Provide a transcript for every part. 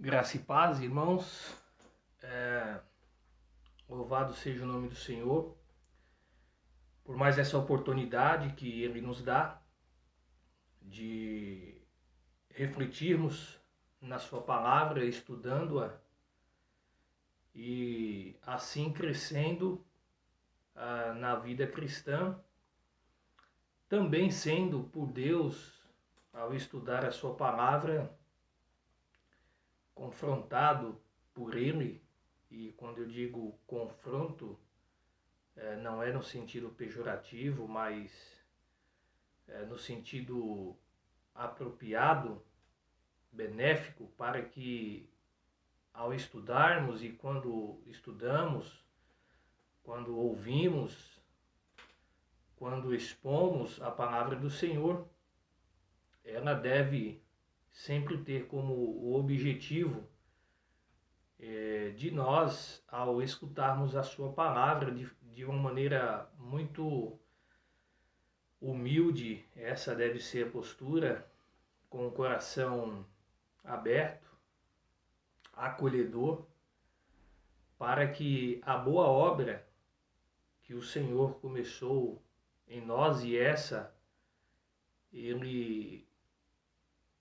Graça e paz, irmãos. É, Louvado seja o nome do Senhor por mais essa oportunidade que Ele nos dá de refletirmos na Sua palavra, estudando-a e assim crescendo na vida cristã, também sendo por Deus, ao estudar a Sua palavra, confrontado por Ele. E quando eu digo confronto, não é no sentido pejorativo, mas no sentido apropriado, benéfico, para que ao estudarmos e quando estudamos, quando ouvimos, quando expomos a palavra do Senhor, ela deve sempre ter como o objetivo de nós, ao escutarmos a sua palavra de uma maneira muito humilde, essa deve ser a postura, com o coração aberto, acolhedor, para que a boa obra que o Senhor começou em nós e essa Ele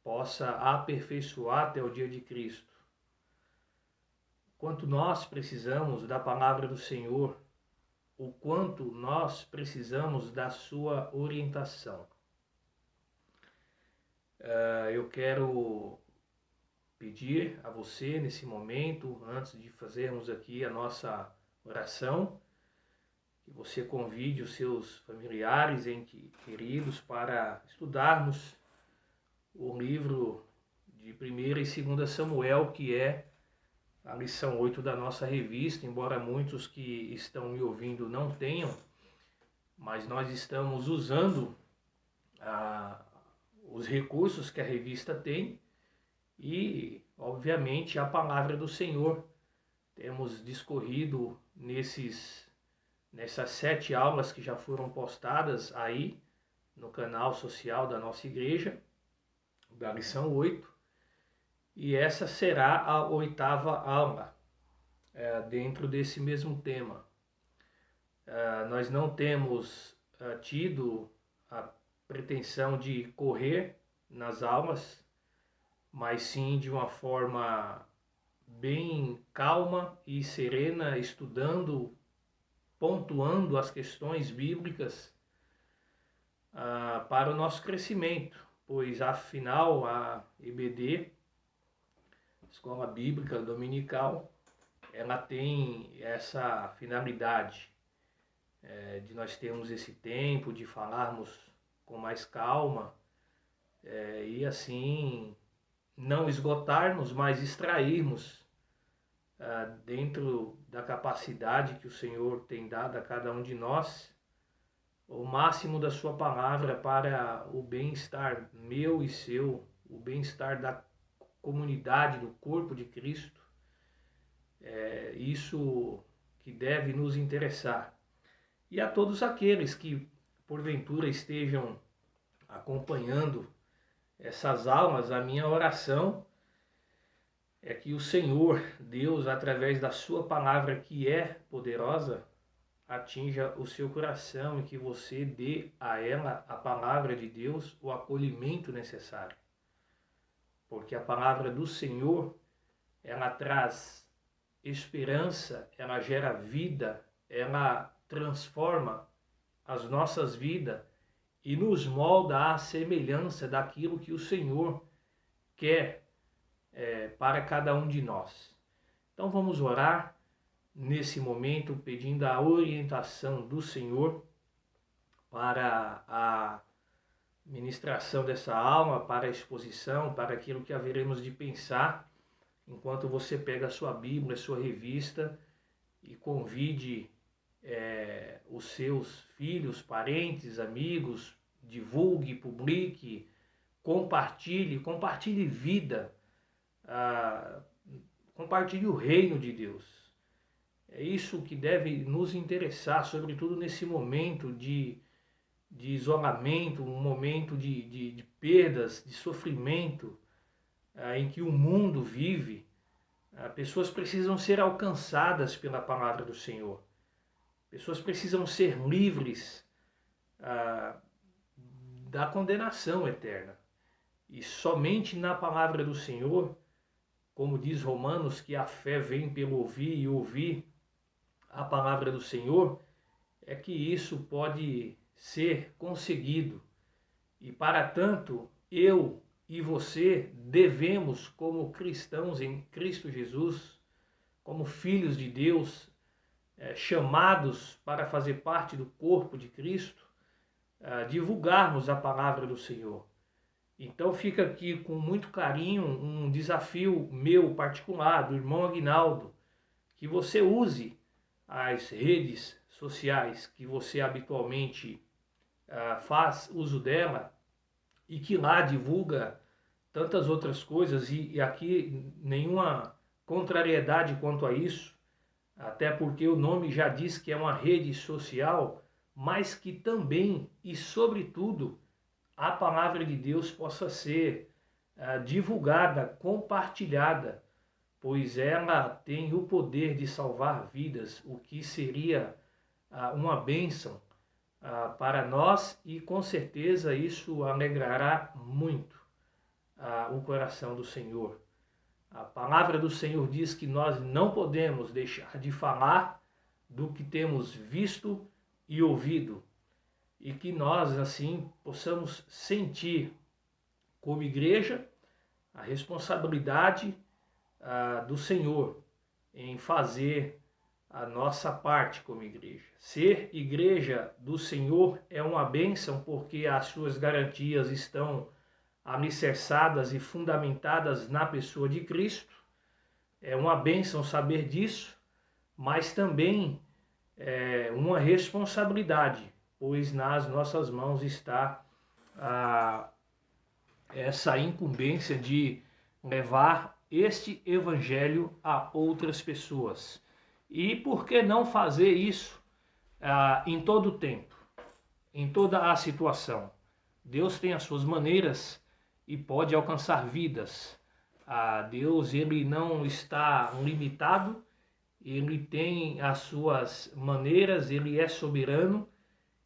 possa aperfeiçoar até o dia de Cristo. Quanto nós precisamos da palavra do Senhor, o quanto nós precisamos da sua orientação. Eu quero pedir a você nesse momento, antes de fazermos aqui a nossa oração, que você convide os seus familiares, entes queridos, para estudarmos o livro de 1ª e 2ª Samuel, que é a lição 8 da nossa revista, embora muitos que estão me ouvindo não tenham, mas nós estamos usando os recursos que a revista tem e, obviamente, a palavra do Senhor. Temos discorrido nessas 7 aulas que já foram postadas aí no canal social da nossa igreja, da lição 8, e essa será a 8ª aula dentro desse mesmo tema. Nós não temos tido a pretensão de correr nas aulas, mas sim de uma forma bem calma e serena, estudando, pontuando as questões bíblicas para o nosso crescimento, pois afinal a EBD, Escola Bíblica Dominical, ela tem essa finalidade de nós termos esse tempo, de falarmos com mais calma e assim não esgotarmos, mas extrairmos dentro da capacidade que o Senhor tem dado a cada um de nós, o máximo da sua palavra para o bem-estar meu e seu, o bem-estar da comunidade, do corpo de Cristo. Isso que deve nos interessar. E a todos aqueles que porventura estejam acompanhando essas aulas, a minha oração é que o Senhor, Deus, através da sua palavra que é poderosa, atinja o seu coração e que você dê a ela, a palavra de Deus, o acolhimento necessário. Porque a palavra do Senhor, ela traz esperança, ela gera vida, ela transforma as nossas vidas e nos molda à semelhança daquilo que o Senhor quer para cada um de nós. Então vamos orar nesse momento, pedindo a orientação do Senhor para a ministração dessa alma, para a exposição, para aquilo que haveremos de pensar, enquanto você pega a sua Bíblia, a sua revista e convide os seus filhos, parentes, amigos, divulgue, publique, compartilhe vida, compartilhe o reino de Deus. É isso que deve nos interessar, sobretudo nesse momento de isolamento, um momento de perdas, de sofrimento em que o mundo vive. Pessoas precisam ser alcançadas pela palavra do Senhor. Pessoas precisam ser livres da condenação eterna. E somente na palavra do Senhor, como diz Romanos, que a fé vem pelo ouvir e ouvir a palavra do Senhor, é que isso pode ser conseguido. E para tanto, eu e você devemos, como cristãos em Cristo Jesus, como filhos de Deus, chamados para fazer parte do corpo de Cristo, divulgarmos a palavra do Senhor. Então fica aqui com muito carinho um desafio meu particular, do irmão Aguinaldo, que você use as redes sociais que você habitualmente faz uso dela e que lá divulga tantas outras coisas e aqui nenhuma contrariedade quanto a isso, até porque o nome já diz que é uma rede social, mas que também e sobretudo a palavra de Deus possa ser divulgada, compartilhada, pois ela tem o poder de salvar vidas, o que seria uma bênção para nós e com certeza isso alegrará muito o coração do Senhor. A palavra do Senhor diz que nós não podemos deixar de falar do que temos visto e ouvido, e que nós, assim, possamos sentir, como igreja, a responsabilidade do Senhor em fazer a nossa parte como igreja. Ser igreja do Senhor é uma bênção porque as suas garantias estão alicerçadas e fundamentadas na pessoa de Cristo. É uma bênção saber disso, mas também é uma responsabilidade, pois nas nossas mãos está essa incumbência de levar este evangelho a outras pessoas. E por que não fazer isso em todo o tempo, em toda a situação? Deus tem as suas maneiras e pode alcançar vidas. Deus, ele não está limitado, ele tem as suas maneiras, ele é soberano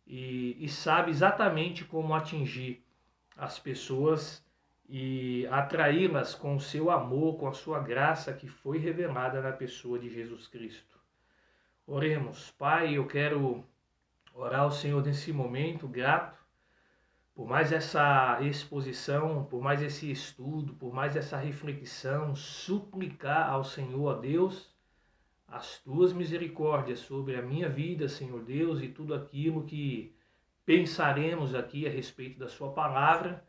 e sabe exatamente como atingir as pessoas e atraí-las com o seu amor, com a sua graça que foi revelada na pessoa de Jesus Cristo. Oremos. Pai, eu quero orar ao Senhor nesse momento, grato por mais essa exposição, por mais esse estudo, por mais essa reflexão, suplicar ao Senhor, a Deus, as tuas misericórdias sobre a minha vida, Senhor Deus, e tudo aquilo que pensaremos aqui a respeito da sua palavra.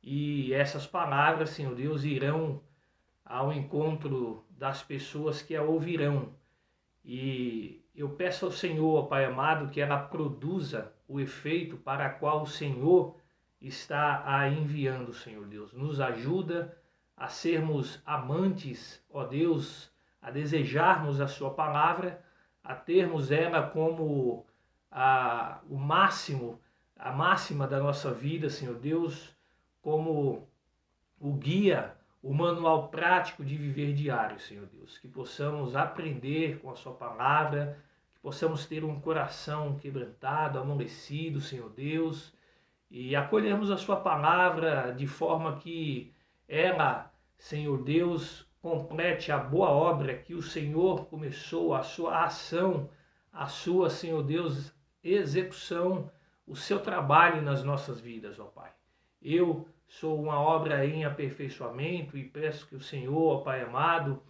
E essas palavras, Senhor Deus, irão ao encontro das pessoas que a ouvirão. E eu peço ao Senhor, Pai amado, que ela produza o efeito para o qual o Senhor está a enviando, Senhor Deus. Nos ajuda a sermos amantes, ó Deus, a desejarmos a sua palavra, a termos ela como o máximo, a máxima da nossa vida, Senhor Deus, como o guia, o manual prático de viver diário, Senhor Deus. Que possamos aprender com a sua palavra, que possamos ter um coração quebrantado, amolecido, Senhor Deus, e acolhermos a sua palavra de forma que ela, Senhor Deus, complete a boa obra que o Senhor começou, a sua ação, a sua, Senhor Deus, execução, o seu trabalho nas nossas vidas, ó Pai. Eu sou uma obra em aperfeiçoamento e peço que o Senhor, ó Pai amado,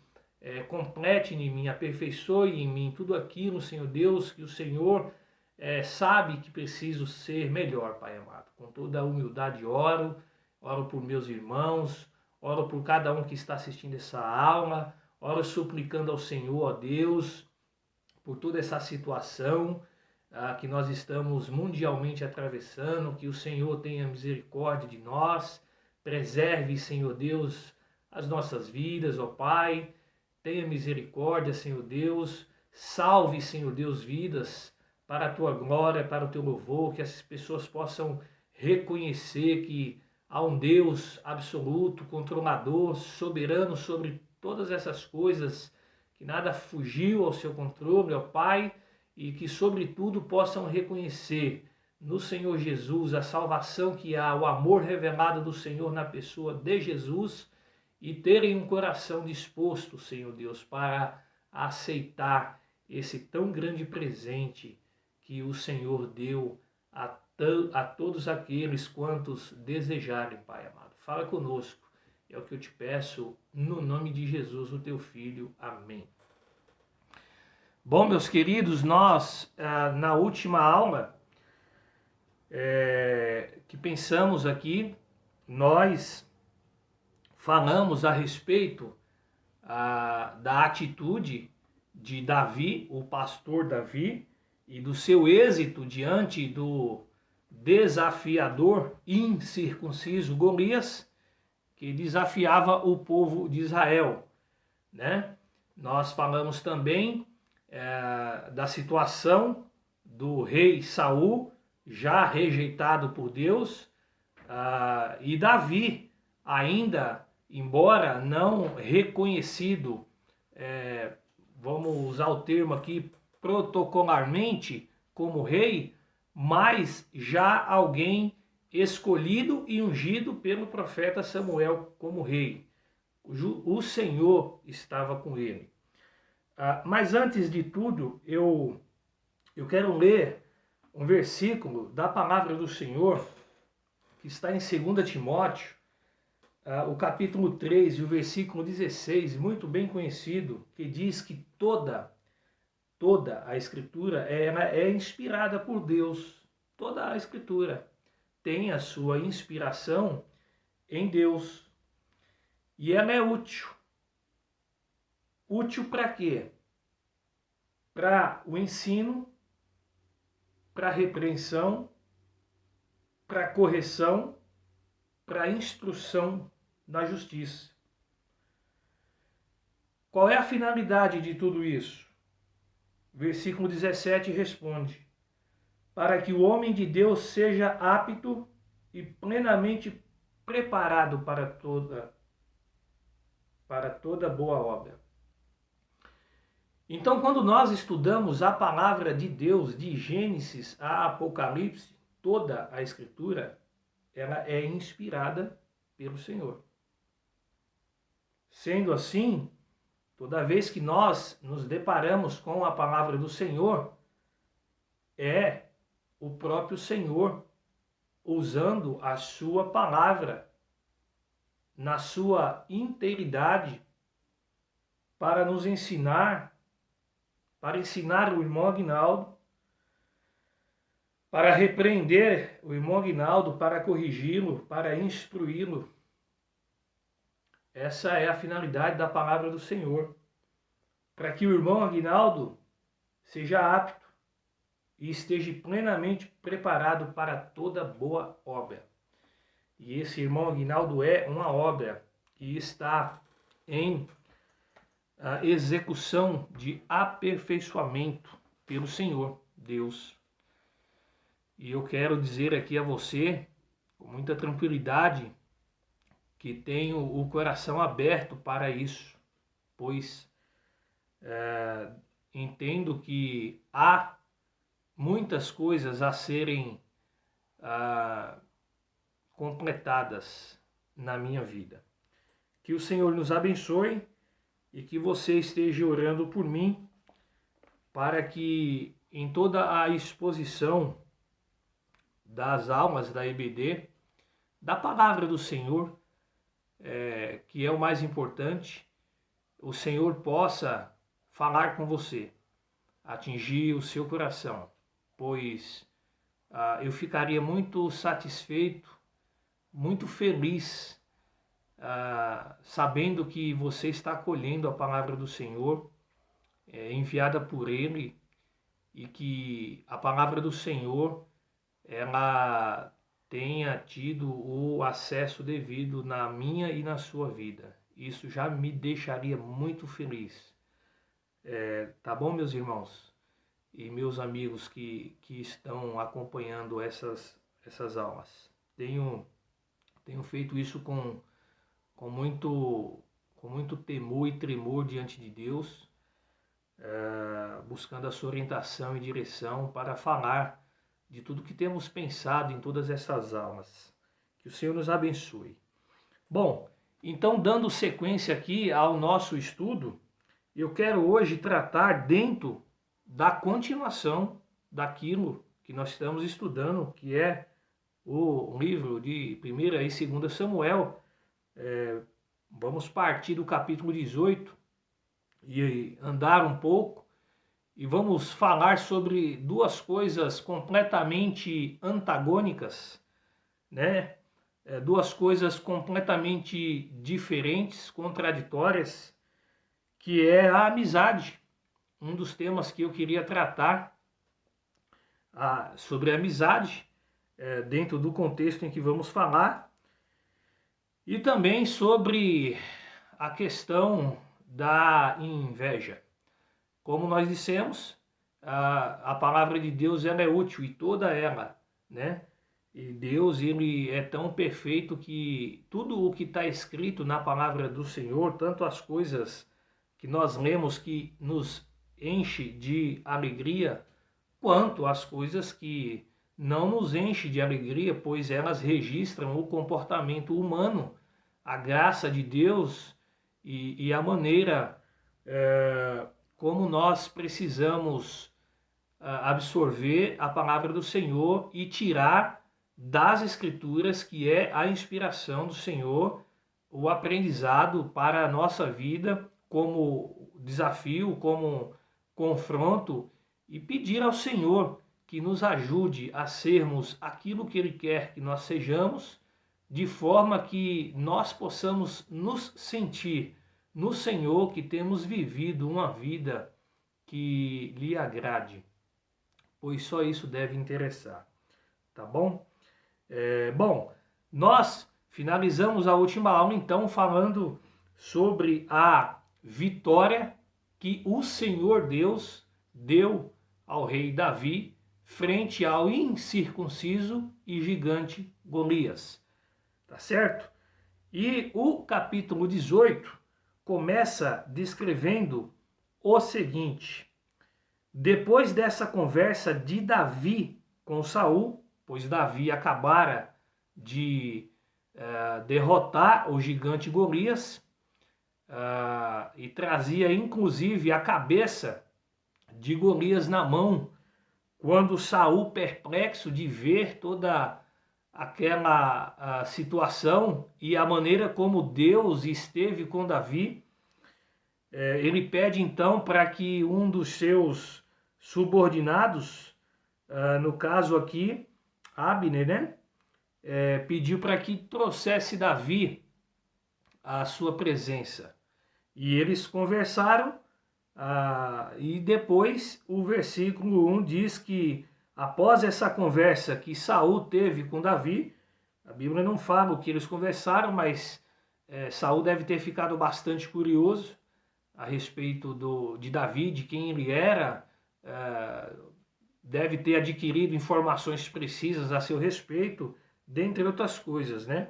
complete em mim, aperfeiçoe em mim tudo aquilo, Senhor Deus, que o Senhor sabe que preciso ser melhor, Pai amado. Com toda a humildade oro por meus irmãos, oro por cada um que está assistindo essa aula, oro suplicando ao Senhor, ó Deus, por toda essa situação que nós estamos mundialmente atravessando, que o Senhor tenha misericórdia de nós, preserve, Senhor Deus, as nossas vidas, ó Pai, tenha misericórdia, Senhor Deus, salve, Senhor Deus, vidas para a Tua glória, para o Teu louvor, que essas pessoas possam reconhecer que há um Deus absoluto, controlador, soberano sobre todas essas coisas, que nada fugiu ao seu controle, ó Pai, e que, sobretudo, possam reconhecer no Senhor Jesus a salvação que há, o amor revelado do Senhor na pessoa de Jesus, e terem um coração disposto, Senhor Deus, para aceitar esse tão grande presente que o Senhor deu a todos aqueles quantos desejarem, Pai amado. Fala conosco, é o que eu te peço, no nome de Jesus, o teu Filho. Amém. Bom, meus queridos, nós, na última aula que pensamos aqui, nós falamos a respeito da atitude de Davi, o pastor Davi, e do seu êxito diante do desafiador incircunciso Golias, que desafiava o povo de Israel, né? Nós falamos também da situação do rei Saul, já rejeitado por Deus, e Davi, ainda, embora não reconhecido, vamos usar o termo aqui, protocolarmente como rei, mas já alguém escolhido e ungido pelo profeta Samuel como rei. O Senhor estava com ele. Mas antes de tudo, eu quero ler um versículo da palavra do Senhor que está em 2 Timóteo, o capítulo 3 e o versículo 16, muito bem conhecido, que diz que toda a Escritura é inspirada por Deus. Toda a Escritura tem a sua inspiração em Deus. E ela é útil. Útil para quê? Para o ensino, para a repreensão, para a correção, para a instrução na justiça. Qual é a finalidade de tudo isso? Versículo 17 responde: para que o homem de Deus seja apto e plenamente preparado para toda boa obra. Então, quando nós estudamos a palavra de Deus, de Gênesis a Apocalipse, toda a Escritura, ela é inspirada pelo Senhor. Sendo assim, toda vez que nós nos deparamos com a palavra do Senhor, é o próprio Senhor usando a sua palavra na sua inteiridade para nos ensinar, para ensinar o irmão Aguinaldo, para repreender o irmão Aguinaldo, para corrigi-lo, para instruí-lo. Essa é a finalidade da palavra do Senhor, para que o irmão Aguinaldo seja apto e esteja plenamente preparado para toda boa obra. E esse irmão Aguinaldo é uma obra que está em execução de aperfeiçoamento pelo Senhor Deus. E eu quero dizer aqui a você, com muita tranquilidade, que tenho o coração aberto para isso, pois entendo que há muitas coisas a serem completadas na minha vida. Que o Senhor nos abençoe e que você esteja orando por mim, para que em toda a exposição das almas da EBD, da palavra do Senhor, que é o mais importante, o Senhor possa falar com você, atingir o seu coração, pois eu ficaria muito satisfeito, muito feliz, sabendo que você está acolhendo a palavra do Senhor, enviada por Ele, e que a palavra do Senhor ela tenha tido o acesso devido na minha e na sua vida. Isso já me deixaria muito feliz. Tá bom, meus irmãos e meus amigos que estão acompanhando essas aulas? Tenho feito isso com com muito temor e tremor diante de Deus, buscando a sua orientação e direção para falar de tudo que temos pensado em todas essas almas. Que o Senhor nos abençoe. Bom, então dando sequência aqui ao nosso estudo, eu quero hoje tratar dentro da continuação daquilo que nós estamos estudando, que é o livro de 1ª e 2ª Samuel. Vamos partir do capítulo 18 e andar um pouco, e vamos falar sobre duas coisas completamente antagônicas, né? Duas coisas completamente diferentes, contraditórias, que é a amizade. Um dos temas que eu queria tratar sobre a amizade, dentro do contexto em que vamos falar, e também sobre a questão da inveja. Como nós dissemos, a palavra de Deus ela é útil, e toda ela, né? E Deus ele é tão perfeito que tudo o que está escrito na palavra do Senhor, tanto as coisas que nós lemos que nos enche de alegria, quanto as coisas que não nos enche de alegria, pois elas registram o comportamento humano, a graça de Deus e a maneira como nós precisamos absorver a palavra do Senhor e tirar das Escrituras, que é a inspiração do Senhor, o aprendizado para a nossa vida, como desafio, como confronto, e pedir ao Senhor que nos ajude a sermos aquilo que Ele quer que nós sejamos, de forma que nós possamos nos sentir no Senhor que temos vivido uma vida que lhe agrade, pois só isso deve interessar, tá bom? Bom, nós finalizamos a última aula então falando sobre a vitória que o Senhor Deus deu ao rei Davi frente ao incircunciso e gigante Golias, tá certo? E o capítulo 18 começa descrevendo o seguinte: depois dessa conversa de Davi com Saul, pois Davi acabara de derrotar o gigante Golias e trazia inclusive a cabeça de Golias na mão, quando Saul, perplexo de ver toda aquela situação e a maneira como Deus esteve com Davi, ele pede então para que um dos seus subordinados, no caso aqui, Abner, né? Pediu para que trouxesse Davi à sua presença. E eles conversaram, e depois o versículo 1 diz que após essa conversa que Saul teve com Davi, a Bíblia não fala o que eles conversaram, mas Saul deve ter ficado bastante curioso a respeito de Davi, de quem ele era, deve ter adquirido informações precisas a seu respeito, dentre outras coisas, né?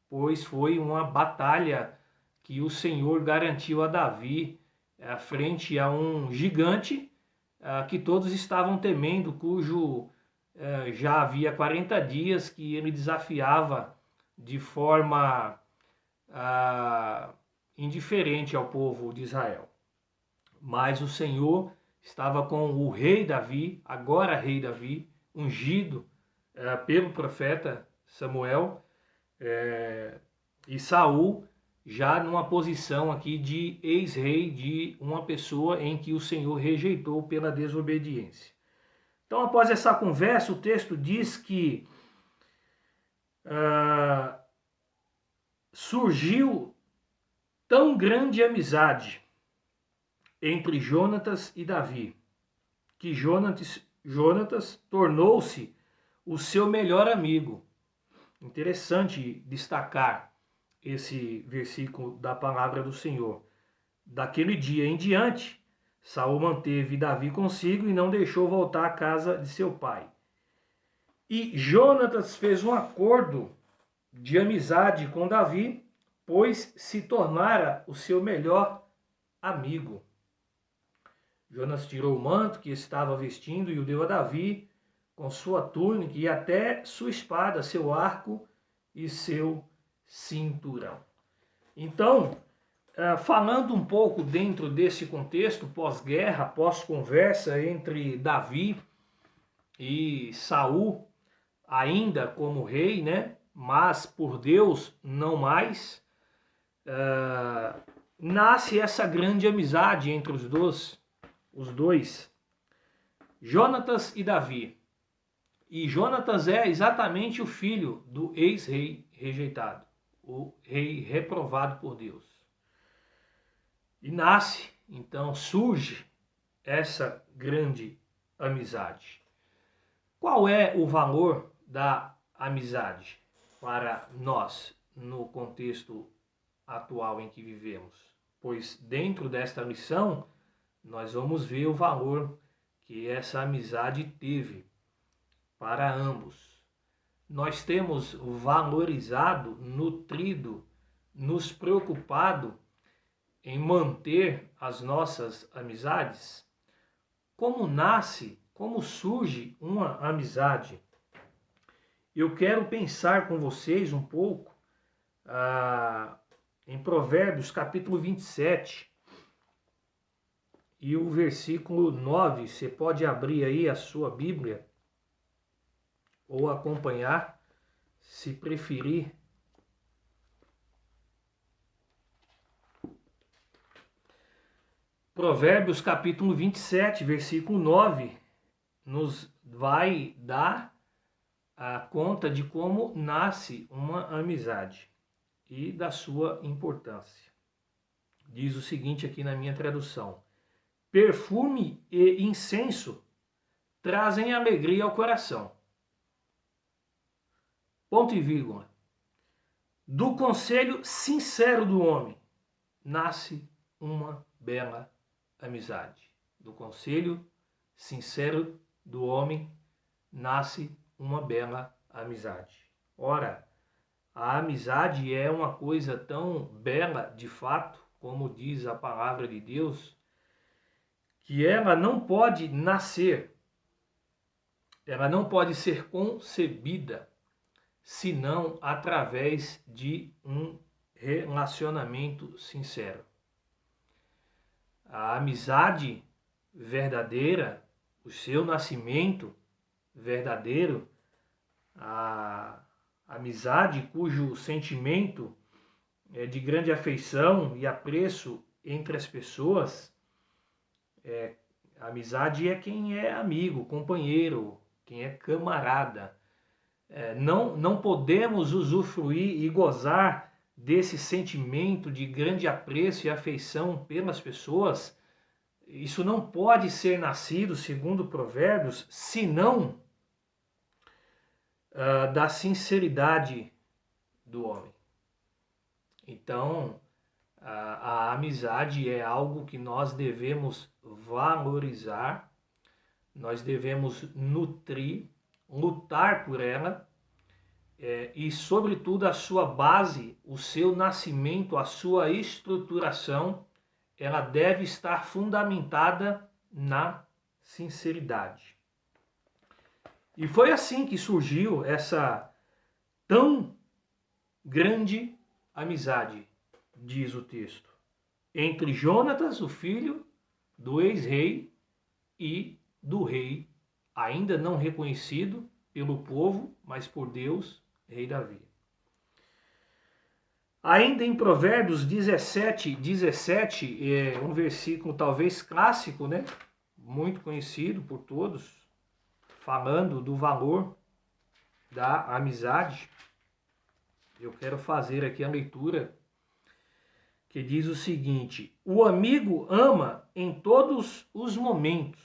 Pois foi uma batalha que o Senhor garantiu a Davi frente a um gigante que todos estavam temendo, cujo já havia 40 dias que ele desafiava de forma indiferente ao povo de Israel. Mas o Senhor estava com o rei Davi, agora rei Davi, ungido pelo profeta Samuel, e Saul já numa posição aqui de ex-rei, de uma pessoa em que o Senhor rejeitou pela desobediência. Então, após essa conversa, o texto diz que surgiu tão grande amizade entre Jonatas e Davi, que Jonatas tornou-se o seu melhor amigo. Interessante destacar esse versículo da palavra do Senhor. Daquele dia em diante, Saul manteve Davi consigo e não deixou voltar à casa de seu pai. E Jonatas fez um acordo de amizade com Davi pois se tornara o seu melhor amigo. Jonas tirou o manto que estava vestindo e o deu a Davi, com sua túnica e até sua espada, seu arco e seu cinturão. Então, falando um pouco dentro desse contexto pós-guerra, pós-conversa entre Davi e Saul, ainda como rei, né? Mas por Deus não mais, nasce essa grande amizade entre os dois, Jonatas e Davi. E Jonatas é exatamente o filho do ex-rei rejeitado, o rei reprovado por Deus. E nasce, então surge essa grande amizade. Qual é o valor da amizade para nós no contexto atual em que vivemos? Pois dentro desta lição nós vamos ver o valor que essa amizade teve para ambos. Nós temos valorizado, nutrido, nos preocupado em manter as nossas amizades? Como nasce, como surge uma amizade? Eu quero pensar com vocês um pouco em Provérbios capítulo 27 e o versículo 9. Você pode abrir aí a sua Bíblia ou acompanhar, se preferir. Provérbios capítulo 27, versículo 9, nos vai dar a conta de como nasce uma amizade e da sua importância. Diz o seguinte aqui na minha tradução: perfume e incenso trazem alegria ao coração. Ponto e vírgula. Do conselho sincero do homem nasce uma bela amizade. Do conselho sincero do homem nasce uma bela amizade. Ora, a amizade é uma coisa tão bela de fato, como diz a palavra de Deus, que ela não pode nascer, ela não pode ser concebida senão através de um relacionamento sincero. A amizade verdadeira, o seu nascimento verdadeiro, a amizade cujo sentimento é de grande afeição e apreço entre as pessoas, a amizade é quem é amigo, companheiro, quem é camarada. Não podemos usufruir e gozar desse sentimento de grande apreço e afeição pelas pessoas. Isso não pode ser nascido, segundo Provérbios, senão da sinceridade do homem. Então, a amizade é algo que nós devemos valorizar, nós devemos nutrir, lutar por ela, e, sobretudo, a sua base, o seu nascimento, a sua estruturação, ela deve estar fundamentada na sinceridade. E foi assim que surgiu essa tão grande amizade, diz o texto, entre Jonatas, o filho do ex-rei, e do rei ainda não reconhecido pelo povo, mas por Deus, rei Davi. Ainda em Provérbios 17, um versículo talvez clássico, né? Muito conhecido por todos, falando do valor da amizade. Eu quero fazer aqui a leitura que diz o seguinte: o amigo ama em todos os momentos,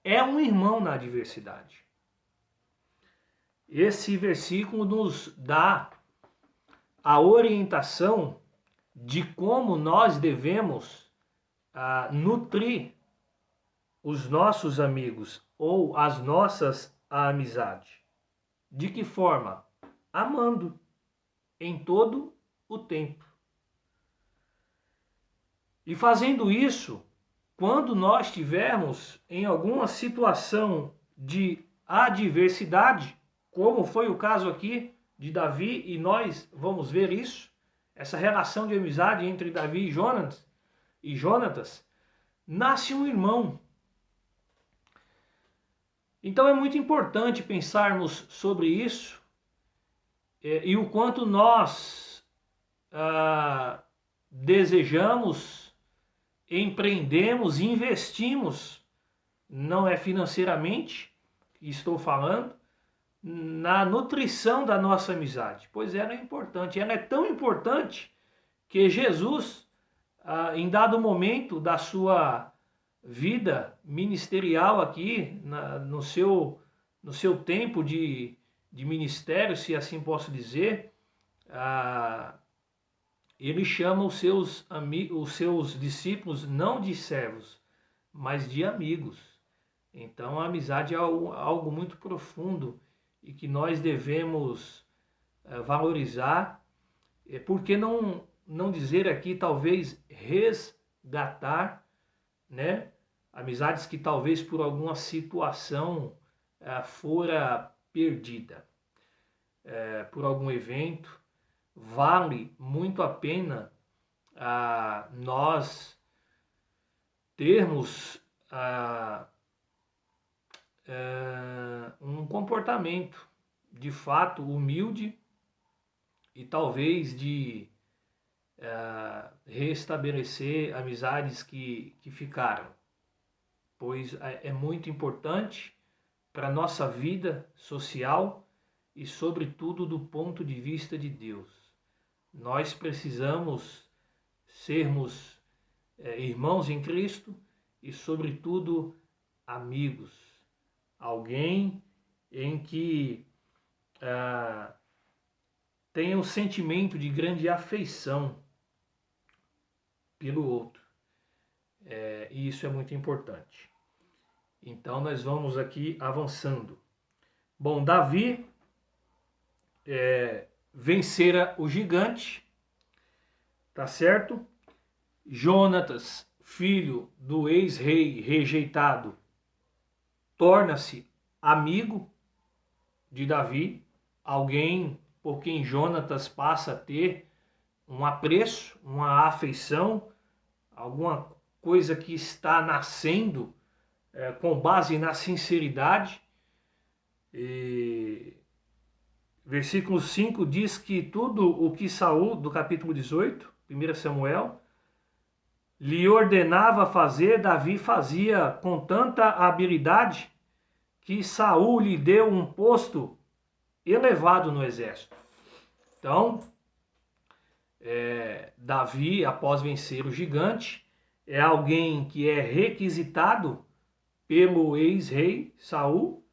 é um irmão na adversidade. Esse versículo nos dá a orientação de como nós devemos nutrir os nossos amigos ou as nossas amizades. De que forma? Amando em todo o tempo. E fazendo isso, quando nós estivermos em alguma situação de adversidade, como foi o caso aqui de Davi, e nós vamos ver isso, essa relação de amizade entre Davi e Jonatas, nasce um irmão. Então é muito importante pensarmos sobre isso e o quanto nós desejamos, empreendemos, investimos, não é financeiramente, estou falando, na nutrição da nossa amizade, pois ela é importante. Ela é tão importante que Jesus, em dado momento da sua vida ministerial aqui, no seu tempo de ministério, se assim posso dizer, ele chama os seus discípulos não de servos, mas de amigos. Então a amizade é algo muito profundo e que nós devemos valorizar, por que não dizer aqui, talvez, resgatar, né? Amizades que talvez por alguma situação fora perdida, por algum evento. Vale muito a pena nós termos um comportamento de fato humilde e talvez de restabelecer amizades que ficaram, pois é muito importante para a nossa vida social e, sobretudo, do ponto de vista de Deus. Nós precisamos sermos irmãos em Cristo e, sobretudo, amigos. Alguém em que tenha um sentimento de grande afeição pelo outro. E isso é muito importante. Então, nós vamos aqui avançando. Bom, Davi vencera o gigante, tá certo? Jonatas, filho do ex-rei rejeitado, torna-se amigo de Davi, alguém por quem Jonatas passa a ter um apreço, uma afeição, alguma coisa que está nascendo com base na sinceridade. E versículo 5 diz que tudo o que Saul, do capítulo 18, 1 Samuel, lhe ordenava fazer, Davi fazia com tanta habilidade que Saul lhe deu um posto elevado no exército. Então, Davi, após vencer o gigante, é alguém que é requisitado pelo ex-rei Saul,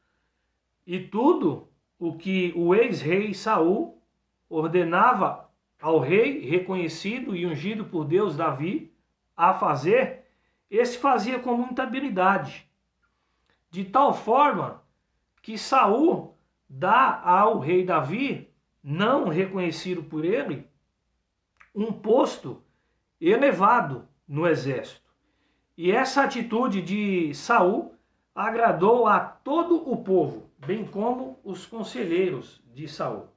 e tudo o que o ex-rei Saul ordenava ao rei reconhecido e ungido por Deus Davi a fazer, esse fazia com muita habilidade, de tal forma que Saul dá ao rei Davi, não reconhecido por ele, um posto elevado no exército. E essa atitude de Saul agradou a todo o povo, bem como os conselheiros de Saul.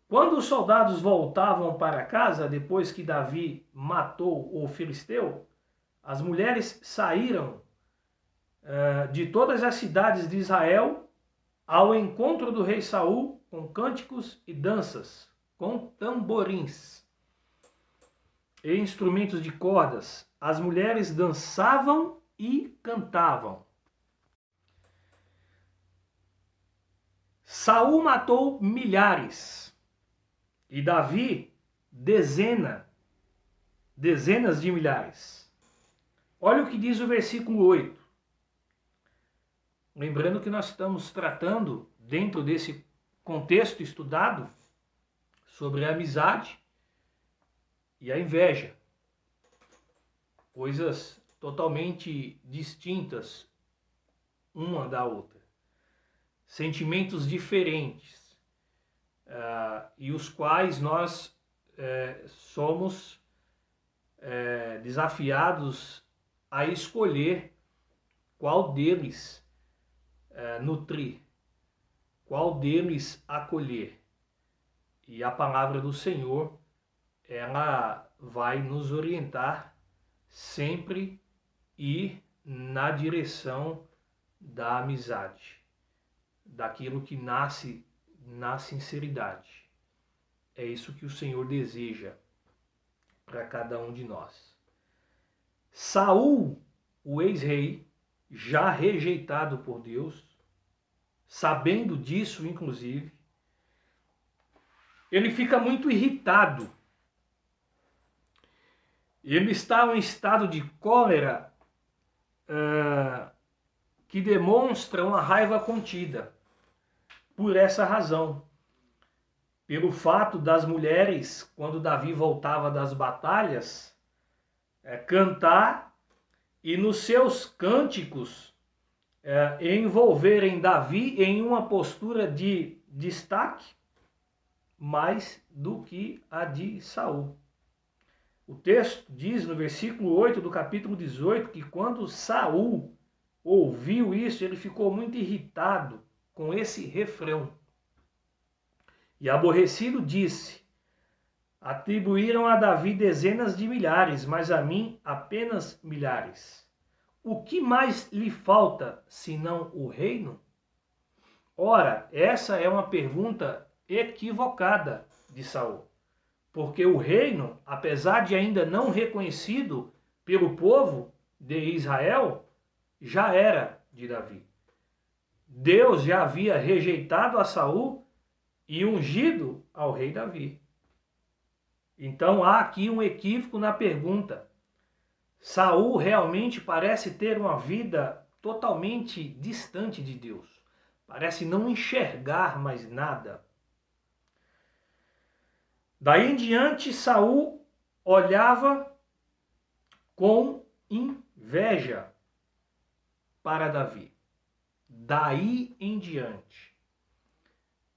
Quando os soldados voltavam para casa, depois que Davi matou o filisteu, as mulheres saíram de todas as cidades de Israel ao encontro do rei Saul com cânticos e danças, com tamborins e instrumentos de cordas. As mulheres dançavam e cantavam. Saul matou milhares e Davi dezenas de milhares. Olha o que diz o versículo 8. Lembrando que nós estamos tratando, dentro desse contexto estudado, sobre a amizade e a inveja. Coisas totalmente distintas uma da outra. Sentimentos diferentes. e os quais nós somos desafiados a escolher qual deles nutrir, qual deles acolher. E a palavra do Senhor, ela vai nos orientar sempre ir na direção da amizade, daquilo que nasce na sinceridade. É isso que o Senhor deseja para cada um de nós. Saul, o ex-rei, já rejeitado por Deus, sabendo disso, inclusive, ele fica muito irritado. Ele está em um estado de cólera que demonstra uma raiva contida. Por essa razão, pelo fato das mulheres, quando Davi voltava das batalhas, cantar e nos seus cânticos envolverem Davi em uma postura de destaque mais do que a de Saul. O texto diz no versículo 8 do capítulo 18 que quando Saul ouviu isso, ele ficou muito irritado com esse refrão. E aborrecido disse: atribuíram a Davi dezenas de milhares, mas a mim apenas milhares. O que mais lhe falta, senão o reino? Ora, essa é uma pergunta equivocada de Saul, porque o reino, apesar de ainda não reconhecido pelo povo de Israel, já era de Davi. Deus já havia rejeitado a Saul e ungido ao rei Davi. Então há aqui um equívoco na pergunta. Saul realmente parece ter uma vida totalmente distante de Deus. Parece não enxergar mais nada. Daí em diante, Saul olhava com inveja para Davi. Daí em diante,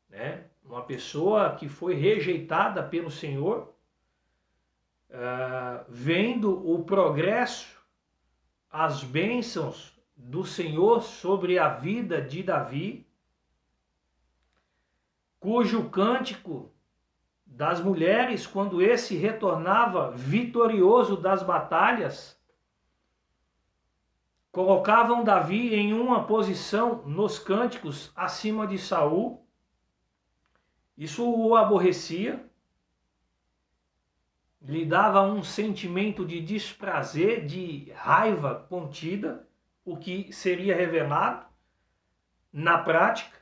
né? Uma pessoa que foi rejeitada pelo Senhor, vendo o progresso, as bênçãos do Senhor sobre a vida de Davi, cujo cântico das mulheres, quando esse retornava vitorioso das batalhas, colocavam Davi em uma posição nos cânticos acima de Saul. Isso o aborrecia, lhe dava um sentimento de desprazer, de raiva contida, o que seria revelado na prática.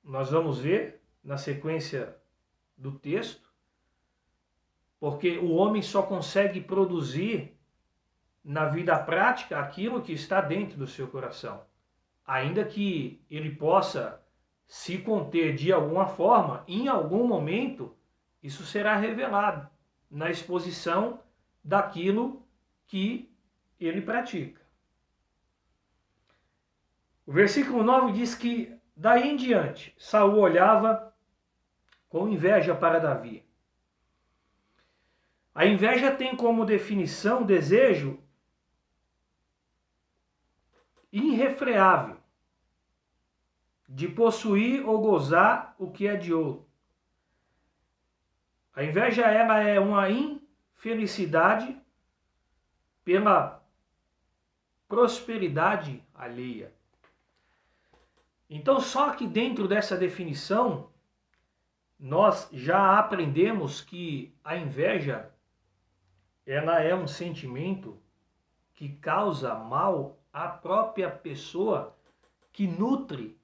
Nós vamos ver na sequência do texto, porque o homem só consegue produzir na vida prática aquilo que está dentro do seu coração. Ainda que ele possa se conter de alguma forma, em algum momento, isso será revelado na exposição daquilo que ele pratica. O versículo 9 diz que, daí em diante, Saul olhava com inveja para Davi. A inveja tem como definição desejo irrefreável de possuir ou gozar o que é de outro. A inveja ela é uma infelicidade pela prosperidade alheia. Então, só que dentro dessa definição, nós já aprendemos que a inveja ela é um sentimento que causa mal à própria pessoa que nutre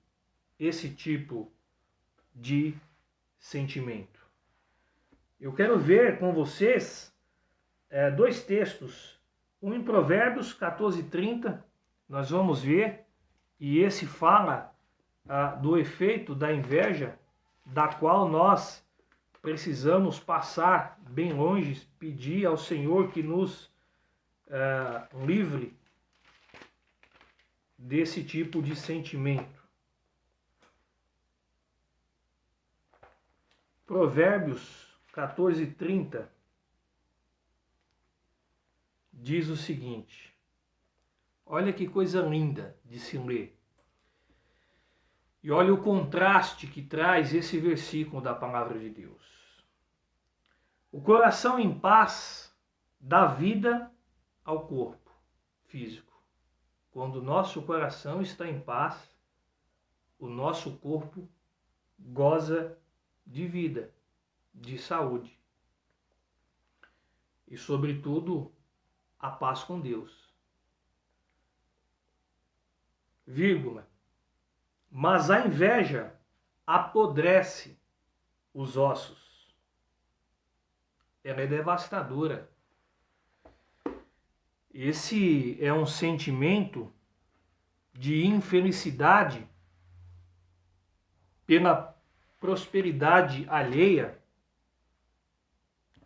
esse tipo de sentimento. Eu quero ver com vocês dois textos. Um em Provérbios 14:30, nós vamos ver, e esse fala do efeito da inveja, da qual nós precisamos passar bem longe, pedir ao Senhor que nos livre desse tipo de sentimento. Provérbios 14:30 diz o seguinte. Olha que coisa linda de se ler. E olha o contraste que traz esse versículo da palavra de Deus. O coração em paz dá vida ao corpo físico. Quando o nosso coração está em paz, o nosso corpo goza de vida, de saúde. E, sobretudo, a paz com Deus. Vírgula. Mas a inveja apodrece os ossos. Ela é devastadora. Esse é um sentimento de infelicidade pela prosperidade alheia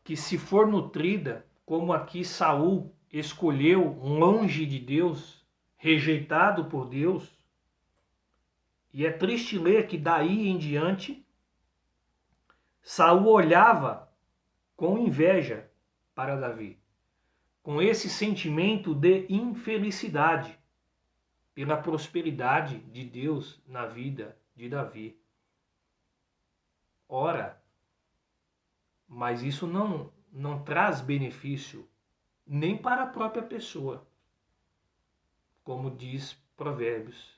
que, se for nutrida, como aqui Saul escolheu longe de Deus, rejeitado por Deus, e é triste ler que daí em diante Saul olhava com inveja para Davi, com esse sentimento de infelicidade pela prosperidade de Deus na vida de Davi. Ora, mas isso não traz benefício nem para a própria pessoa, como diz Provérbios.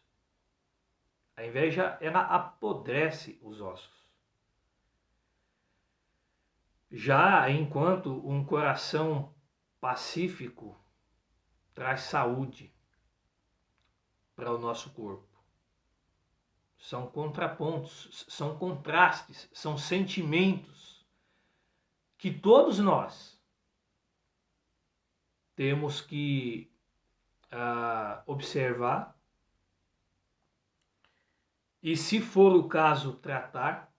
A inveja, ela apodrece os ossos. Já enquanto um coração pacífico traz saúde para o nosso corpo. São contrapontos, são contrastes, são sentimentos que todos nós temos que observar e, se for o caso, tratar,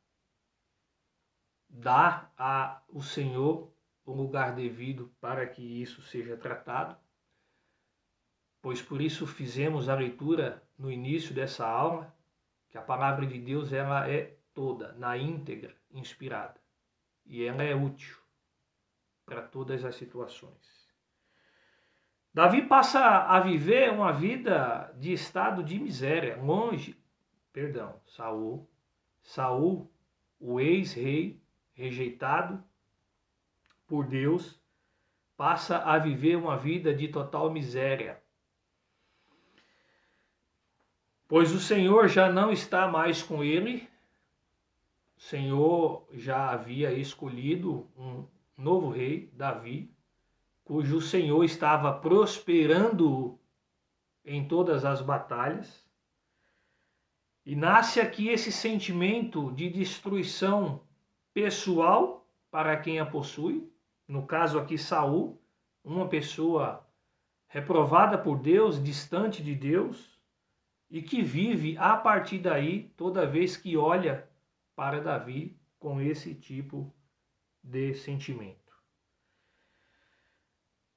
dar ao Senhor o lugar devido para que isso seja tratado, pois por isso fizemos a leitura no início dessa aula, que a palavra de Deus ela é toda, na íntegra, inspirada, e ela é útil para todas as situações. Davi passa a viver uma vida de estado de miséria, Saul, o ex-rei, rejeitado por Deus, passa a viver uma vida de total miséria. Pois o Senhor já não está mais com ele, o Senhor já havia escolhido um novo rei, Davi, cujo Senhor estava prosperando em todas as batalhas. E nasce aqui esse sentimento de destruição pessoal para quem a possui, no caso aqui Saul, uma pessoa reprovada por Deus, distante de Deus, e que vive a partir daí toda vez que olha para Davi com esse tipo de sentimento.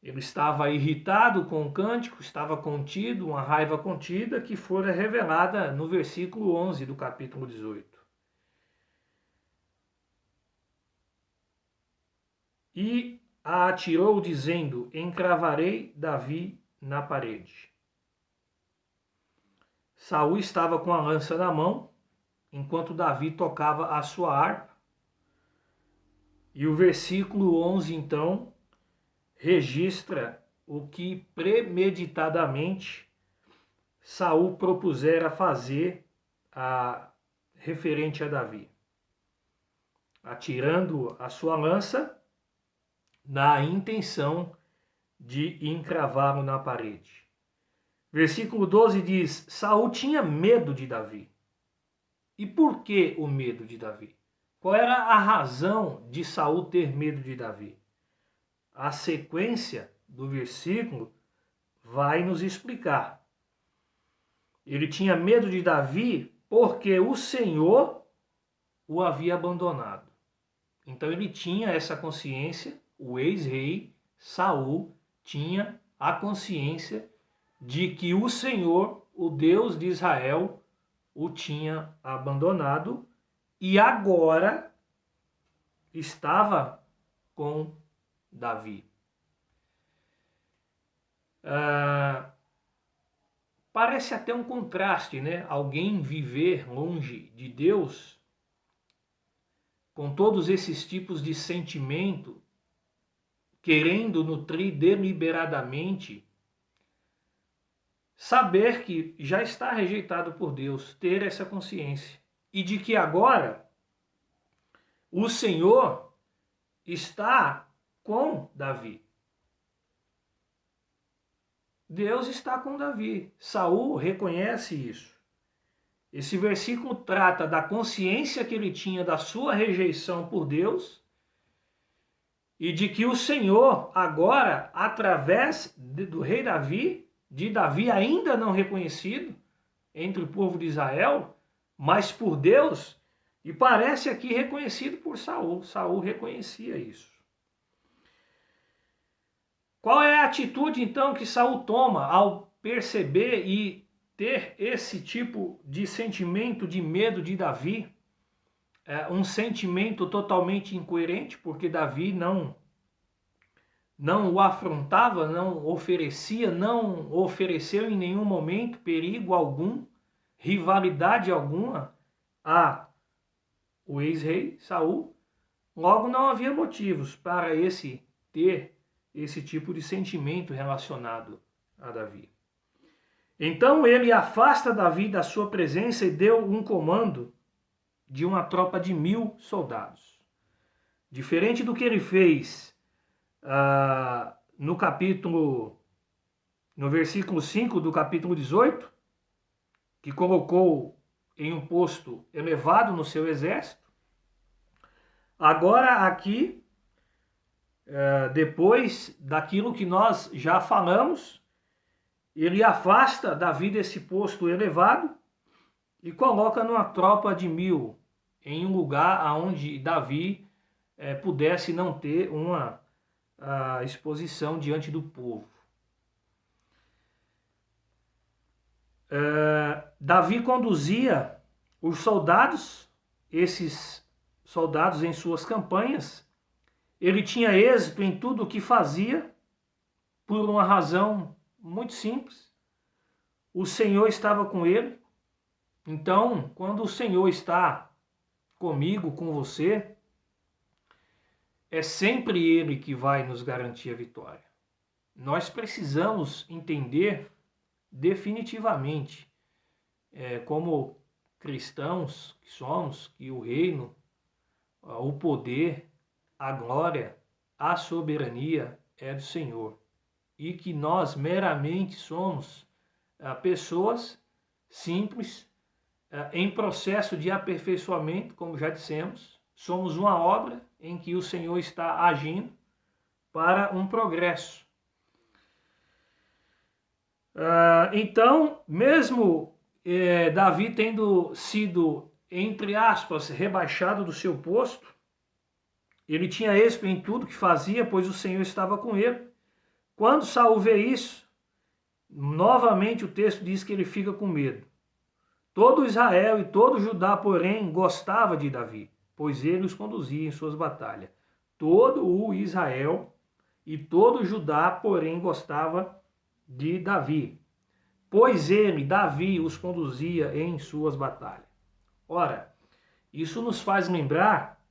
Ele estava irritado com o cântico, estava contido, uma raiva contida que fora revelada no versículo 11 do capítulo 18. E a atirou dizendo, encravarei Davi na parede. Saul estava com a lança na mão, enquanto Davi tocava a sua harpa. E o versículo 11, então, registra o que premeditadamente Saul propusera fazer referente a Davi, atirando a sua lança na intenção de encravá-lo na parede. Versículo 12 diz, Saul tinha medo de Davi. E por que o medo de Davi? Qual era a razão de Saul ter medo de Davi? A sequência do versículo vai nos explicar. Ele tinha medo de Davi porque o Senhor o havia abandonado. Então ele tinha essa consciência, o ex-rei Saul tinha a consciência de que o Senhor, o Deus de Israel, o tinha abandonado e agora estava com Davi. Parece até um contraste, né? Alguém viver longe de Deus, com todos esses tipos de sentimento, querendo nutrir deliberadamente, saber que já está rejeitado por Deus, ter essa consciência. E de que agora o Senhor está com Davi. Deus está com Davi. Saul reconhece isso. Esse versículo trata da consciência que ele tinha da sua rejeição por Deus e de que o Senhor agora, através do rei Davi, de Davi ainda não reconhecido entre o povo de Israel, mas por Deus, e parece aqui reconhecido por Saul. Saul reconhecia isso. Qual é a atitude então que Saul toma ao perceber e ter esse tipo de sentimento de medo de Davi? Um sentimento totalmente incoerente, porque Davi não o afrontava, não ofereceu em nenhum momento perigo algum, rivalidade alguma a o ex-rei Saul. Logo, não havia motivos para ter esse tipo de sentimento relacionado a Davi. Então ele afasta Davi da sua presença e deu um comando de uma tropa de 1000 soldados. Diferente do que ele fez no versículo 5 do capítulo 18, que colocou em um posto elevado no seu exército. Agora aqui, depois daquilo que nós já falamos, ele afasta Davi desse posto elevado e coloca numa tropa de 1000 em um lugar onde Davi pudesse não ter uma exposição diante do povo. Davi conduzia os soldados, esses soldados em suas campanhas. Ele tinha êxito em tudo o que fazia por uma razão muito simples. O Senhor estava com ele. Então, quando o Senhor está comigo, com você, é sempre Ele que vai nos garantir a vitória. Nós precisamos entender definitivamente, como cristãos que somos, que o reino, o poder, a glória, a soberania é do Senhor. E que nós meramente somos pessoas simples, em processo de aperfeiçoamento, como já dissemos. Somos uma obra em que o Senhor está agindo para um progresso. Então, mesmo Davi tendo sido, entre aspas, rebaixado do seu posto, ele tinha êxito em tudo que fazia, pois o Senhor estava com ele. Quando Saul vê isso, novamente o texto diz que ele fica com medo. Todo Israel e todo Judá, porém, gostava de Davi, pois ele os conduzia em suas batalhas. Todo o Israel e todo Judá, porém, gostava de Davi, pois ele, Davi, os conduzia em suas batalhas. Ora, isso nos faz lembrar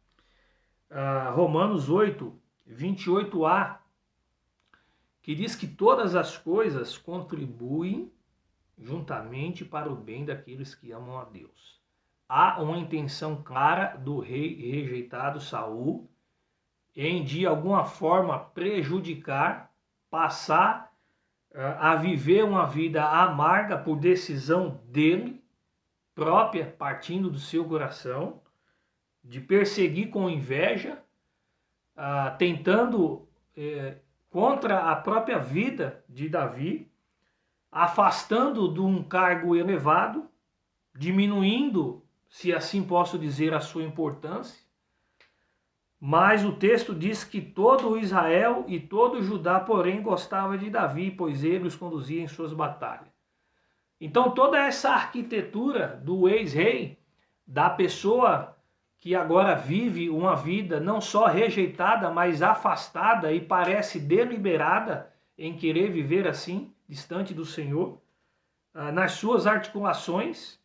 Romanos 8, 28a, que diz que todas as coisas contribuem juntamente para o bem daqueles que amam a Deus. Há uma intenção clara do rei rejeitado Saul em de alguma forma prejudicar, passar a viver uma vida amarga por decisão dele própria, partindo do seu coração, de perseguir com inveja, tentando contra a própria vida de Davi, afastando de um cargo elevado, diminuindo, se assim posso dizer, a sua importância. Mas o texto diz que todo Israel e todo Judá, porém, gostava de Davi, pois ele os conduzia em suas batalhas. Então toda essa arquitetura do ex-rei, da pessoa que agora vive uma vida não só rejeitada, mas afastada e parece deliberada em querer viver assim, distante do Senhor, nas suas articulações,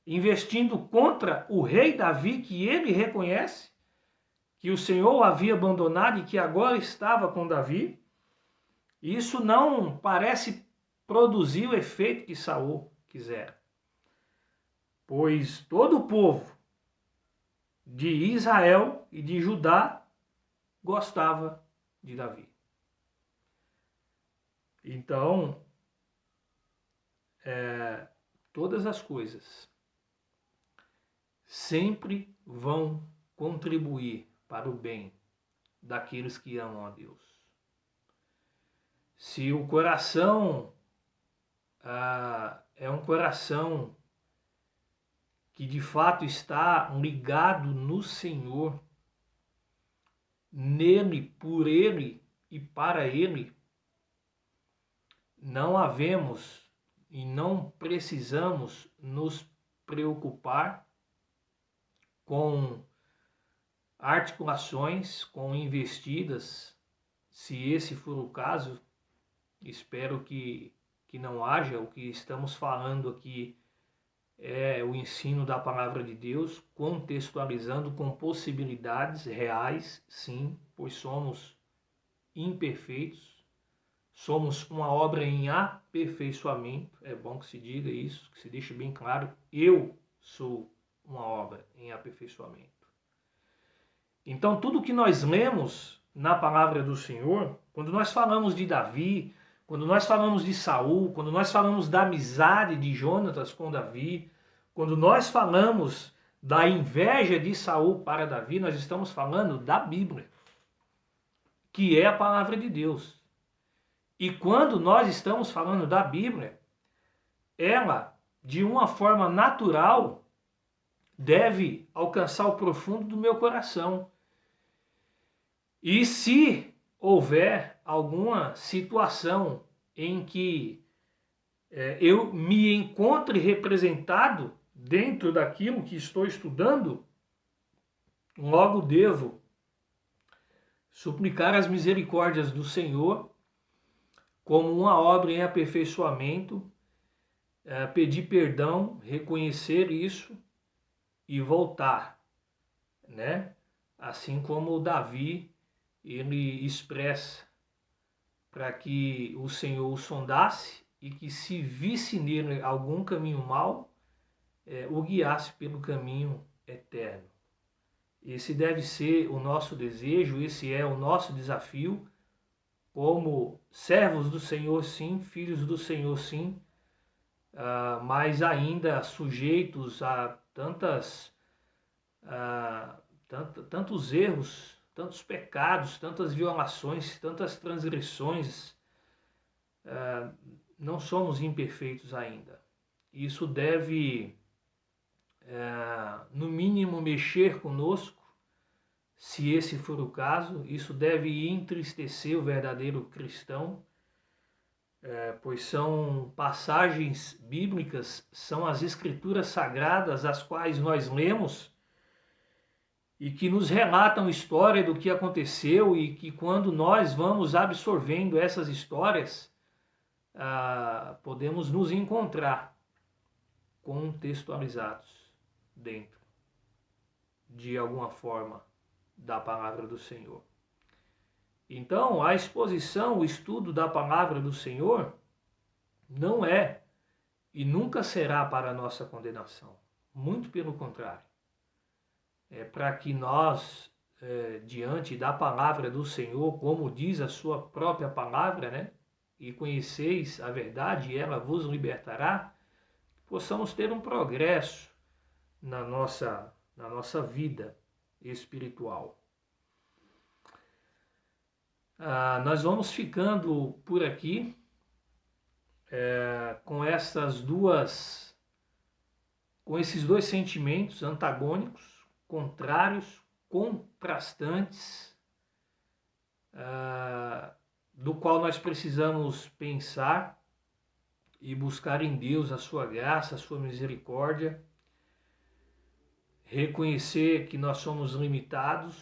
investindo contra o rei Davi, que ele reconhece que o Senhor o havia abandonado e que agora estava com Davi. Isso não parece produzir o efeito que Saul quisera, pois todo o povo de Israel e de Judá gostava de Davi. Então, todas as coisas sempre vão contribuir para o bem daqueles que amam a Deus. Se o coração é um coração que de fato está ligado no Senhor, nele, por ele e para ele, não havemos e não precisamos nos preocupar com articulações, com investidas, se esse for o caso. Espero que não haja. O que estamos falando aqui é o ensino da palavra de Deus, contextualizando com possibilidades reais, sim, pois somos imperfeitos, somos uma obra em aperfeiçoamento. É bom que se diga isso, que se deixe bem claro, eu sou uma obra em aperfeiçoamento. Então, tudo que nós lemos na palavra do Senhor, quando nós falamos de Davi, quando nós falamos de Saul, quando nós falamos da amizade de Jonatas com Davi, quando nós falamos da inveja de Saul para Davi, nós estamos falando da Bíblia, que é a palavra de Deus. E quando nós estamos falando da Bíblia, ela, de uma forma natural, deve alcançar o profundo do meu coração. E se houver alguma situação em que eu me encontre representado dentro daquilo que estou estudando, logo devo suplicar as misericórdias do Senhor como uma obra em aperfeiçoamento, pedir perdão, reconhecer isso e voltar, né? Assim como Davi, ele expressa para que o Senhor o sondasse e que, se visse nele algum caminho mau, o guiasse pelo caminho eterno. Esse deve ser o nosso desejo, esse é o nosso desafio, como servos do Senhor, sim, filhos do Senhor, sim, mas ainda sujeitos a tantos erros, tantos pecados, tantas violações, tantas transgressões. Não somos imperfeitos ainda. Isso deve, no mínimo, mexer conosco, se esse for o caso. Isso deve entristecer o verdadeiro cristão, pois são passagens bíblicas, são as escrituras sagradas as quais nós lemos e que nos relatam história do que aconteceu, e que, quando nós vamos absorvendo essas histórias, podemos nos encontrar contextualizados dentro de alguma forma da palavra do Senhor. Então, a exposição, o estudo da palavra do Senhor não é e nunca será para a nossa condenação. Muito pelo contrário. É para que nós, diante da palavra do Senhor, como diz a sua própria palavra, né? E conheceis a verdade e ela vos libertará, possamos ter um progresso na nossa vida espiritual. Nós vamos ficando por aqui com esses dois sentimentos antagônicos, contrários, contrastantes, do qual nós precisamos pensar e buscar em Deus a sua graça, a sua misericórdia, reconhecer que nós somos limitados,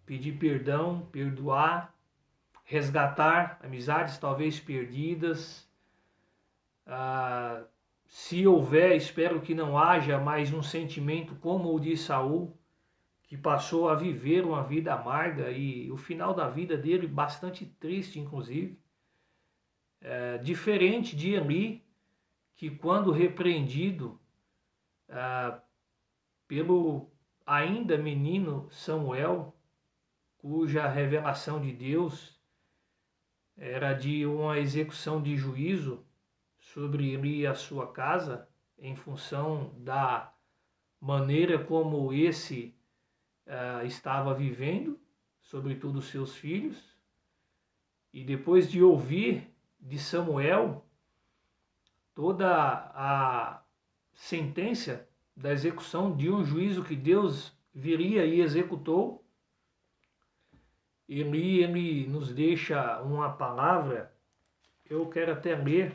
pedir perdão, perdoar, resgatar amizades talvez perdidas. Se houver, espero que não haja mais um sentimento como o de Saul, que passou a viver uma vida amarga e o final da vida dele bastante triste, inclusive. Diferente de Eli, que quando repreendido pelo ainda menino Samuel, cuja revelação de Deus era de uma execução de juízo sobre ele e a sua casa, em função da maneira como esse estava vivendo, sobretudo seus filhos. E depois de ouvir de Samuel toda a sentença da execução de um juízo que Deus viria e executou, ele nos deixa uma palavra, eu quero até ler,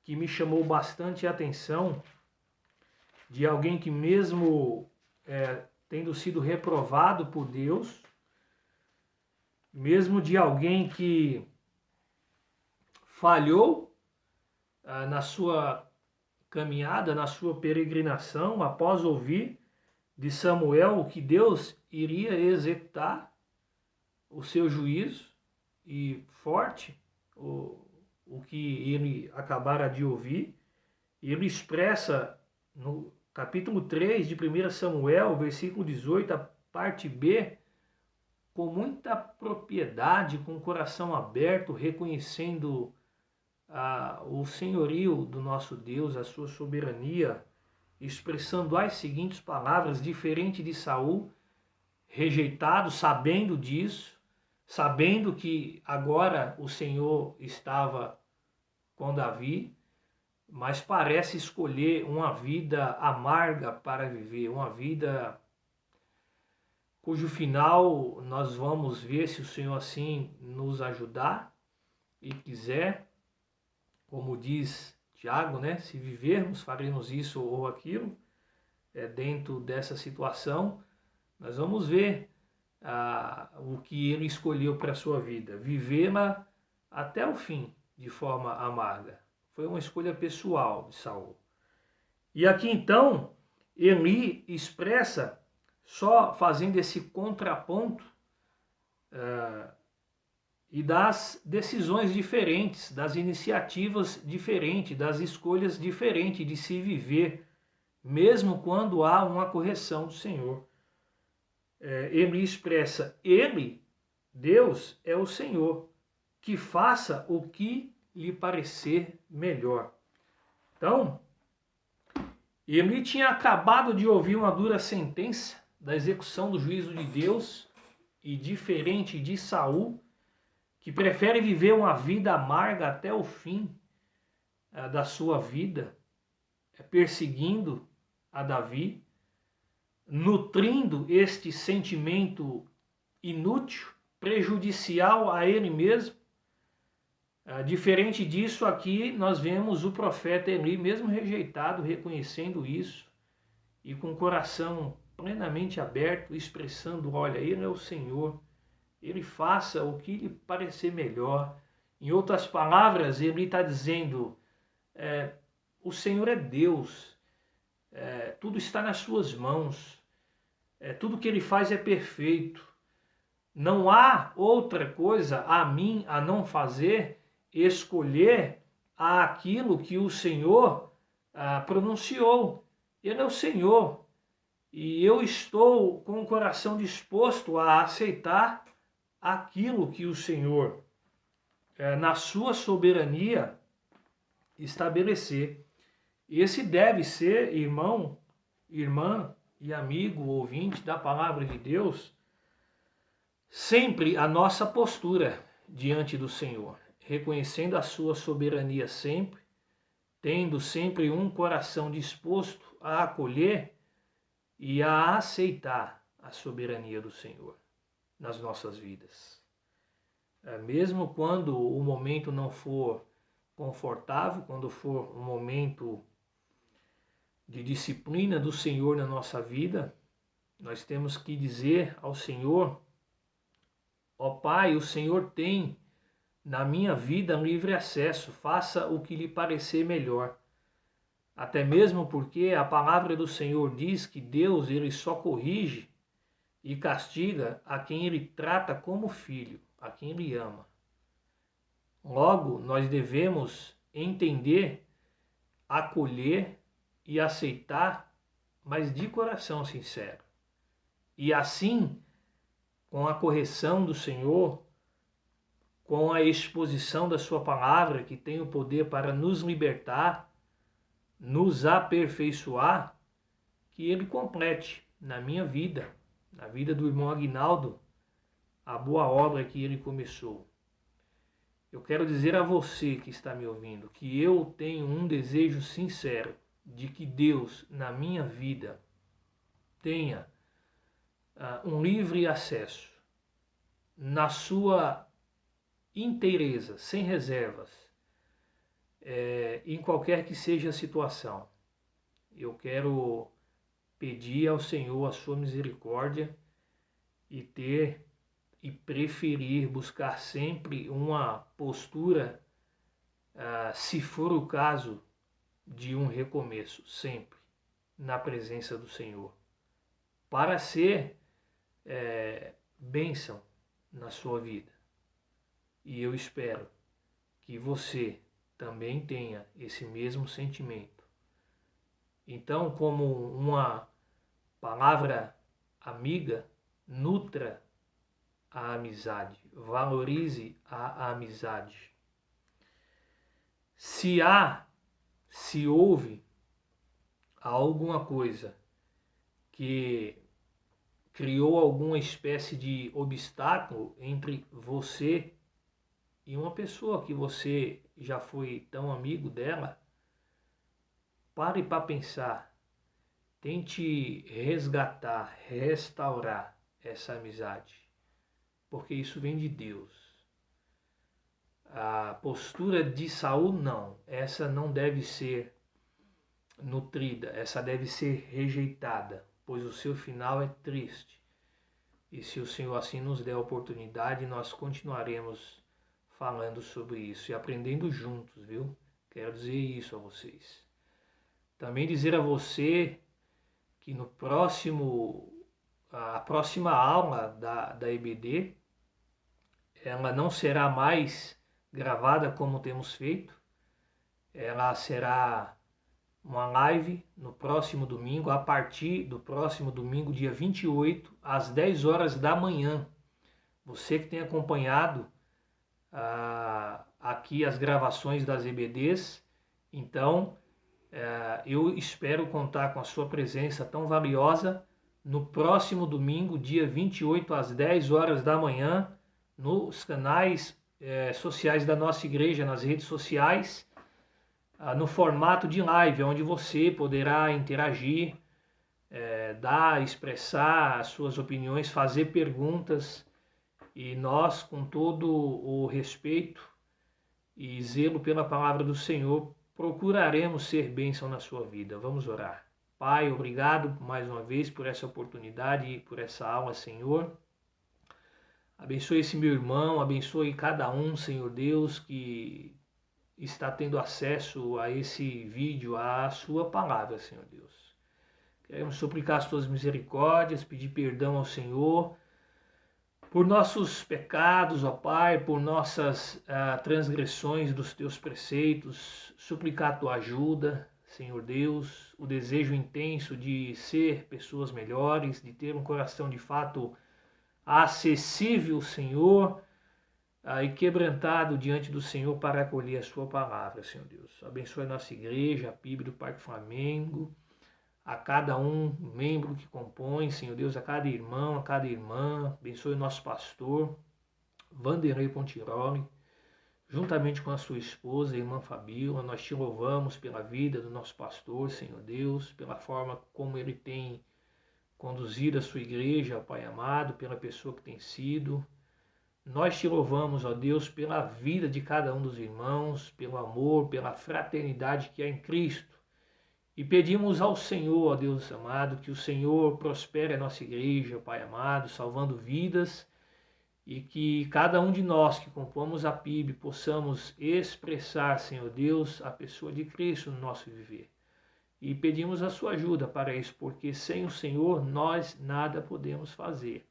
que me chamou bastante a atenção, de alguém que mesmo tendo sido reprovado por Deus, mesmo de alguém que falhou na sua caminhada, na sua peregrinação, após ouvir de Samuel que Deus iria executar o seu juízo, e forte o que ele acabara de ouvir. Ele expressa no capítulo 3 de 1 Samuel, versículo 18, a parte B, com muita propriedade, com o coração aberto, reconhecendo o senhorio do nosso Deus, a sua soberania, expressando as seguintes palavras: diferente de Saul, rejeitado, sabendo disso, sabendo que agora o Senhor estava com Davi, mas parece escolher uma vida amarga para viver, uma vida cujo final nós vamos ver, se o Senhor assim nos ajudar e quiser, como diz Tiago, né? Se vivermos, faremos isso ou aquilo. Dentro dessa situação, nós vamos ver o que ele escolheu para a sua vida, vivê-la até o fim de forma amarga. Foi uma escolha pessoal de Saul. E aqui então, Eli expressa, só fazendo esse contraponto, e das decisões diferentes, das iniciativas diferentes, das escolhas diferentes de se viver, mesmo quando há uma correção do Senhor. Ele expressa: Ele, Deus, é o Senhor, que faça o que lhe parecer melhor. Então, Eli tinha acabado de ouvir uma dura sentença da execução do juízo de Deus, e diferente de Saul, que prefere viver uma vida amarga até o fim da sua vida, perseguindo a Davi, nutrindo este sentimento inútil, prejudicial a ele mesmo. Diferente disso, aqui nós vemos o profeta Eli, mesmo rejeitado, reconhecendo isso e com o coração plenamente aberto, expressando: olha, ele é o Senhor, ele faça o que lhe parecer melhor. Em outras palavras, ele está dizendo: o Senhor é Deus, tudo está nas suas mãos, tudo que ele faz é perfeito. Não há outra coisa a mim a não fazer, escolher aquilo que o Senhor pronunciou. Ele é o Senhor, e eu estou com o coração disposto a aceitar aquilo que o Senhor, na sua soberania, estabelecer. Esse deve ser, irmão, irmã e amigo ouvinte da palavra de Deus, sempre a nossa postura diante do Senhor, reconhecendo a sua soberania sempre, tendo sempre um coração disposto a acolher e a aceitar a soberania do Senhor nas nossas vidas. Mesmo quando o momento não for confortável, quando for um momento de disciplina do Senhor na nossa vida, Nós temos que dizer ao Senhor: ó Pai, o Senhor tem na minha vida livre acesso, faça o que lhe parecer melhor. Até mesmo porque a palavra do Senhor diz que Deus ele só corrige e castiga a quem ele trata como filho, a quem ele ama. Logo, nós devemos entender, acolher e aceitar, mas de coração sincero. E assim, com a correção do Senhor, com a exposição da sua palavra, que tem o poder para nos libertar, nos aperfeiçoar, que ele complete na minha vida, na vida do irmão Aguinaldo, a boa obra que ele começou. Eu quero dizer a você que está me ouvindo que eu tenho um desejo sincero de que Deus, na minha vida, tenha um livre acesso na sua inteireza, sem reservas, em qualquer que seja a situação. Eu quero pedir ao Senhor a sua misericórdia e preferir buscar sempre uma postura, se for o caso, de um recomeço, sempre na presença do Senhor, para ser bênção na sua vida. E eu espero que você também tenha esse mesmo sentimento. Então, como uma palavra amiga, nutra a amizade, valorize a amizade. Se houve alguma coisa que criou alguma espécie de obstáculo entre você e uma pessoa que você já foi tão amigo dela, pare para pensar, tente resgatar, restaurar essa amizade, porque isso vem de Deus. A postura de Saul, não, essa não deve ser nutrida, essa deve ser rejeitada, pois o seu final é triste. E se o Senhor assim nos der a oportunidade, nós continuaremos falando sobre isso e aprendendo juntos, viu? Quero dizer isso a vocês. Também dizer a você que a próxima aula da EBD, ela não será mais gravada como temos feito, ela será uma live no próximo domingo, a partir do próximo domingo, dia 28, às 10 horas da manhã. Você que tem acompanhado aqui as gravações das EBDs, então eu espero contar com a sua presença tão valiosa no próximo domingo, dia 28, às 10 horas da manhã, nos canais sociais da nossa igreja, nas redes sociais, no formato de live, onde você poderá interagir, expressar as suas opiniões, fazer perguntas, e nós, com todo o respeito e zelo pela palavra do Senhor, procuraremos ser bênção na sua vida. Vamos orar. Pai, obrigado mais uma vez por essa oportunidade e por essa aula, Senhor. Abençoe esse meu irmão, abençoe cada um, Senhor Deus, que está tendo acesso a esse vídeo, à sua palavra, Senhor Deus. Queremos suplicar as tuas misericórdias, pedir perdão ao Senhor por nossos pecados, ó Pai, por nossas transgressões dos teus preceitos, suplicar a tua ajuda, Senhor Deus, o desejo intenso de ser pessoas melhores, de ter um coração de fato acessível, Senhor, e quebrantado diante do Senhor para acolher a sua palavra, Senhor Deus. Abençoe a nossa igreja, a PIB do Parque Flamengo, a cada membro que compõe, Senhor Deus, a cada irmão, a cada irmã. Abençoe o nosso pastor, Vanderlei Pontiroli, juntamente com a sua esposa, a irmã Fabíola. Nós te louvamos pela vida do nosso pastor, Senhor Deus, pela forma como ele tem conduzido a sua igreja, Pai amado, pela pessoa que tem sido. Nós te louvamos, ó Deus, pela vida de cada um dos irmãos, pelo amor, pela fraternidade que há em Cristo. E pedimos ao Senhor, ó Deus amado, que o Senhor prospere a nossa igreja, Pai amado, salvando vidas, e que cada um de nós que compomos a PIB possamos expressar, Senhor Deus, a pessoa de Cristo no nosso viver. E pedimos a sua ajuda para isso, porque sem o Senhor nós nada podemos fazer.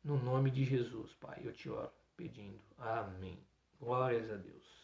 No nome de Jesus, Pai, eu te oro pedindo. Amém. Glórias a Deus.